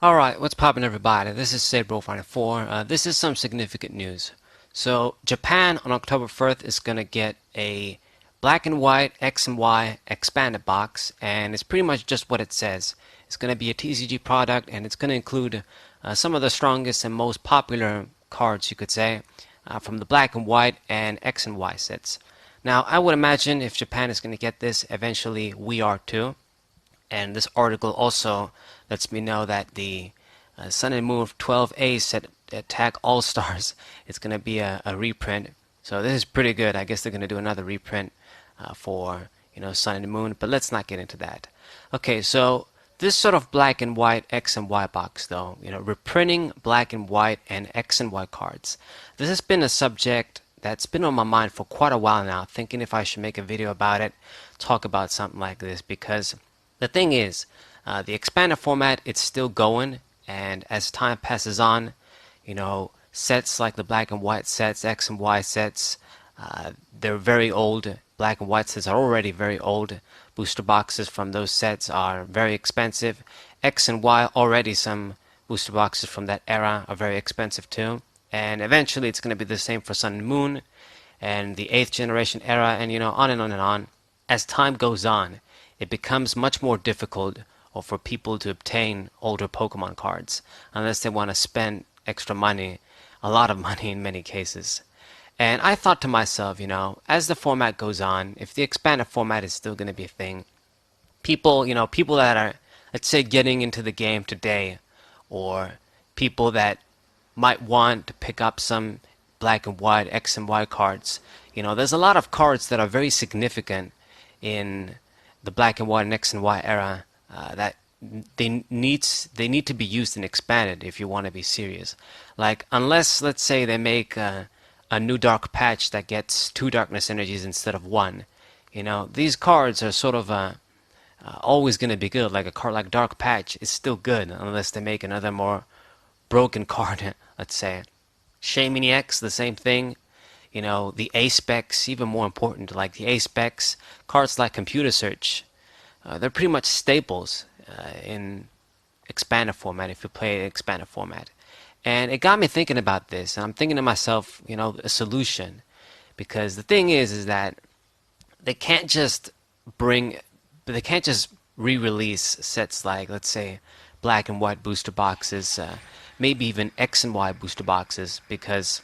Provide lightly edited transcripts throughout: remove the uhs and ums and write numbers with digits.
Alright, what's poppin' everybody? This is SadeBro54. This is some significant news. So, Japan on October 1st is gonna get a black and white X and Y expanded box, and it's pretty much just what it says. It's gonna be a TCG product, and it's gonna include some of the strongest and most popular cards, you could say, from the black and white and X and Y sets. Now, I would imagine if Japan is gonna get this, eventually we are too. And this article also lets me know that the Sun and Moon 12A set Attack All Stars is going to be a reprint. So this is pretty good. I guess they're going to do another reprint for Sun and Moon, but let's not get into that. Okay, so this sort of black and white X and Y box, though, reprinting black and white and X and Y cards. This has been a subject that's been on my mind for quite a while now, thinking if I should make a video about it, talk about something like this, because the thing is, the expanded format, it's still going, and as time passes on, sets like the black and white sets, X and Y sets, they're very old. Black and white sets are already very old. Booster boxes from those sets are very expensive. X and Y, already some booster boxes from that era are very expensive too. And eventually it's going to be the same for Sun and Moon and the 8th generation era, and on and on and on. As time goes on, it becomes much more difficult or for people to obtain older Pokemon cards unless they want to spend extra money, a lot of money in many cases. And I thought to myself, as the format goes on, if the expanded format is still going to be a thing, people that are, let's say, getting into the game today, or people that might want to pick up some black and white X and Y cards, there's a lot of cards that are very significant in the black and white and X and Y era that they need to be used and expanded if you want to be serious. Like, unless, let's say, they make a new dark patch that gets 2 darkness energies instead of 1, these cards are sort of always going to be good. Like a card like Dark Patch is still good unless they make another more broken card, let's say. Shaming X, the same thing. The A specs, even more important. Like the A specs, cards like Computer Search, they're pretty much staples in expanded format if you play expanded format. And it got me thinking about this, and I'm thinking to myself, a solution. Because the thing is that they can't just bring, they can't just re-release sets like, let's say, black and white booster boxes, maybe even X and Y booster boxes, because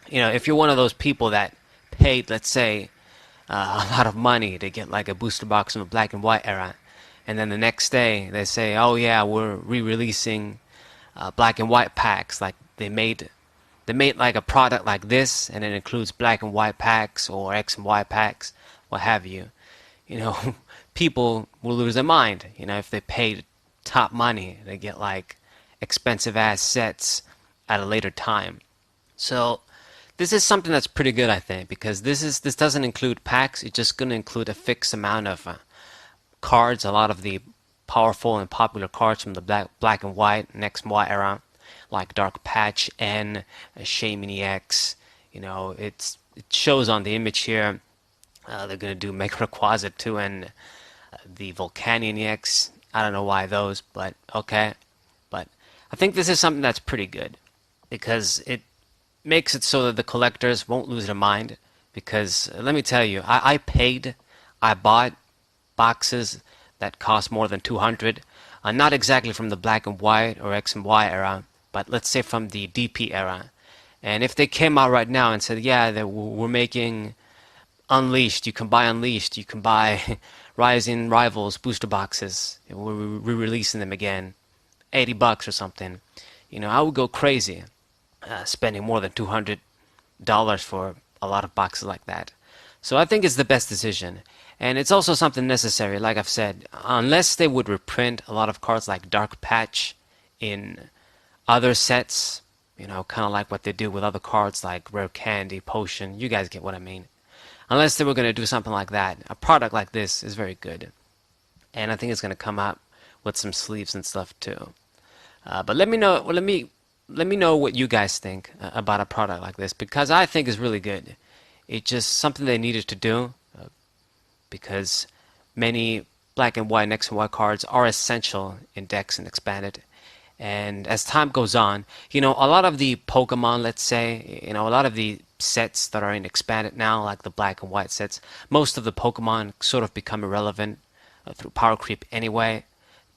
if you're one of those people that paid, let's say, a lot of money to get like a booster box from the black and white era, and then the next day they say, "Oh yeah, we're re-releasing black and white packs." Like they made like a product like this, and it includes black and white packs or X and Y packs, what have you. You know, people will lose their mind. If they paid top money to get like expensive ass sets at a later time. So this is something that's pretty good, I think, because this doesn't include packs. It's just going to include a fixed amount of cards, a lot of the powerful and popular cards from the black and white and X and Y era, like Dark Patch N, Shaymin X. It shows on the image here. They're going to do Mega Rayquaza 2 and the Volcanion EX. I don't know why those, but okay. But I think this is something that's pretty good because it makes it so that the collectors won't lose their mind. Because let me tell you, I bought boxes that cost more than 200. Not exactly from the black and white or X and Y era, but let's say from the DP era. And if they came out right now and said, yeah, we're making Unleashed, you can buy Unleashed, you can buy Rising Rivals booster boxes, we're re-releasing them again, $80 or something, I would go crazy spending more than $200 for a lot of boxes like that. So I think it's the best decision. And it's also something necessary, like I've said, unless they would reprint a lot of cards like Dark Patch in other sets, kind of like what they do with other cards like Rare Candy, Potion, you guys get what I mean. Unless they were going to do something like that, a product like this is very good. And I think it's going to come out with some sleeves and stuff too. But let me know. Let me know what you guys think about a product like this because I think it's really good. It's just something they needed to do because many black and white and X and Y cards are essential in decks and expanded. And as time goes on, a lot of the Pokemon, let's say, a lot of the sets that are in expanded now, like the black and white sets, most of the Pokemon sort of become irrelevant through power creep anyway.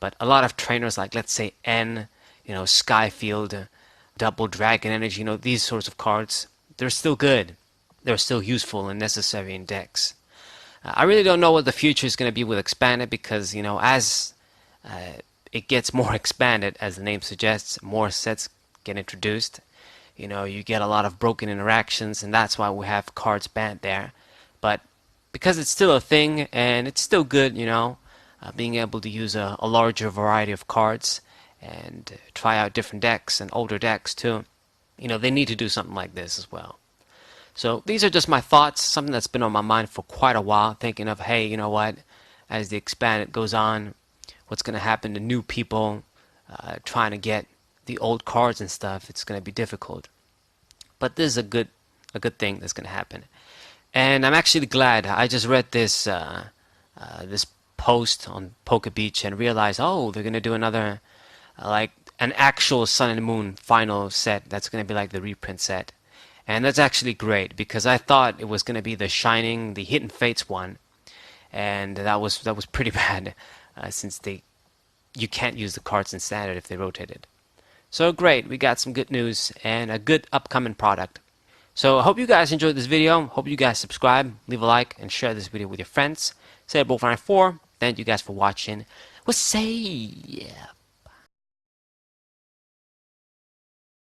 But a lot of trainers, like let's say N, Skyfield, Double Dragon Energy, these sorts of cards, they're still good. They're still useful and necessary in decks. I really don't know what the future is going to be with expanded because, as it gets more expanded, as the name suggests, more sets get introduced. You get a lot of broken interactions, and that's why we have cards banned there. But because it's still a thing and it's still good, being able to use a larger variety of cards and try out different decks and older decks too, they need to do something like this as well. So these are just my thoughts, something that's been on my mind for quite a while, thinking of, hey, you know what, as the expanded goes on, what's going to happen to new people trying to get the old cards and stuff. It's going to be difficult. But this is a good thing that's going to happen. And I'm actually glad. I just read this post on PokeBeach and realized, oh, they're going to do another, like an actual Sun and Moon final set that's going to be like the reprint set. And that's actually great because I thought it was going to be the Shining, the Hidden Fates one, and that was pretty bad since you can't use the cards in standard if they rotated. So great, we got some good news and a good upcoming product. So I hope you guys enjoyed this video. Hope you guys subscribe, leave a like, and share this video with your friends. Sailboat 494. Thank you guys for watching. We'll say, yeah.